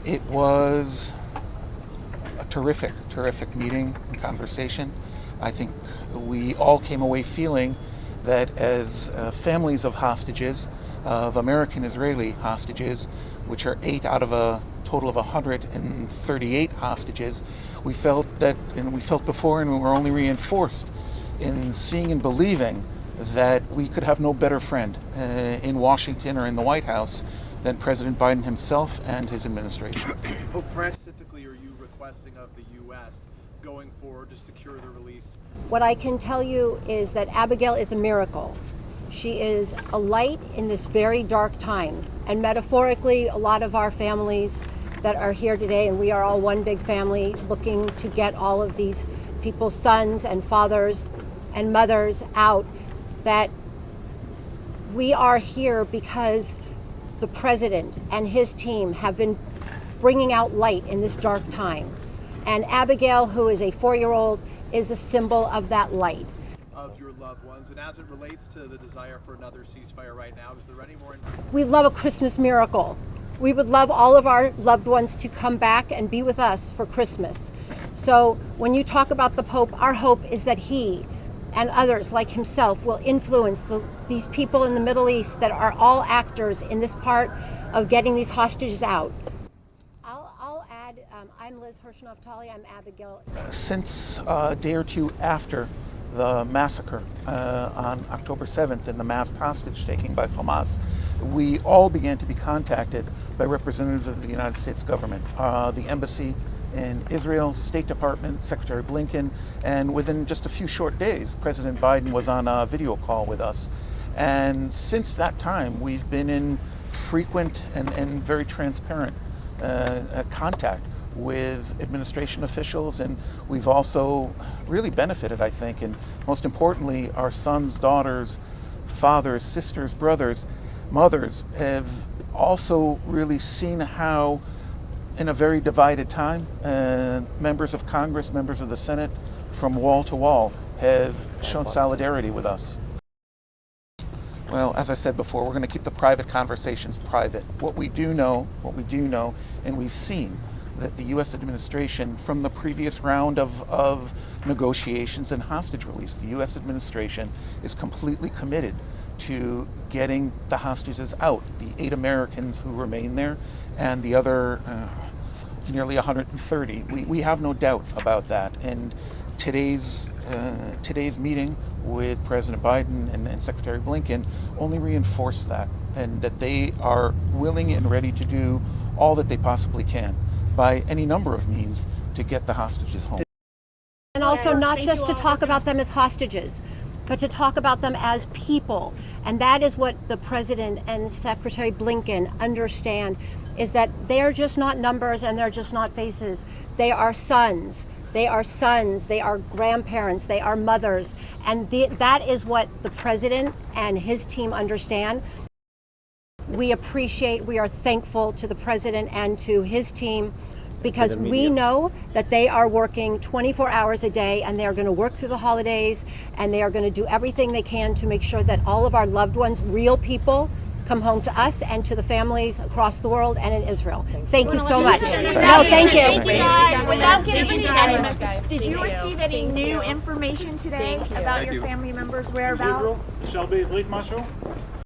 It was a terrific meeting and conversation. I think we all came away feeling that as families of hostages, of American-Israeli hostages, which are 8 out of a total of 138 hostages, we felt that, and we felt before, and we were only reinforced in seeing and believing that we could have no better friend in Washington or in the White House than President Biden himself and his administration. Pope Francis, specifically, are you requesting of the U.S. going forward to secure the release? What I can tell you is that Abigail is a miracle. She is a light in this very dark time. And metaphorically, a lot of our families that are here today, and we are all one big family, looking to get all of these people's sons and fathers and mothers out, that we are here because the president and his team have been bringing out light in this dark time. And Abigail, who is a 4-year-old, is a symbol of that light. Of your loved ones, and as it relates to the desire for another ceasefire right now, is there any more? We love a Christmas miracle. We would love all of our loved ones to come back and be with us for Christmas. So when you talk about the Pope, our hope is that he and others like himself will influence these people in the Middle East that are all actors in this part of getting these hostages out. I'll add, I'm Hirsh Naftali, I'm Abigail. Since a day or two after the massacre on October 7th and the mass hostage taking by Hamas, we all began to be contacted by representatives of the United States government, the embassy in Israel, State Department, Secretary Blinken, and within just a few short days, President Biden was on a video call with us. And since that time, we've been in frequent and very transparent contact with administration officials, and we've also really benefited, I think, and most importantly, our sons, daughters, fathers, sisters, brothers, mothers have also really seen how, in a very divided time, members of Congress, members of the Senate, from wall to wall, have shown solidarity with us. Well, as I said before, we're going to keep the private conversations private. What we do know, and we've seen that the U.S. administration, from the previous round of negotiations and hostage release, the U.S. administration is completely committed to getting the hostages out, the 8 Americans who remain there, and the other nearly 130. We have no doubt about that. And today's meeting with President Biden and Secretary Blinken only reinforced that, and that they are willing and ready to do all that they possibly can by any number of means to get the hostages home. And also not just to talk about them as hostages, but to talk about them as people. And that is what the President and Secretary Blinken understand, is that they're just not numbers and they're just not faces. They are sons. They are sons, they are grandparents, they are mothers. And that is what the President and his team understand. We are thankful to the President and to his team, because we know that they are working 24 hours a day, and they are going to work through the holidays, and they are going to do everything they can to make sure that all of our loved ones, real people, come home to us and to the families across the world and in Israel. Thank you so much. No, thank you. Without getting into any, did you receive any new information today about your family members' whereabouts? Shelby, leave my show.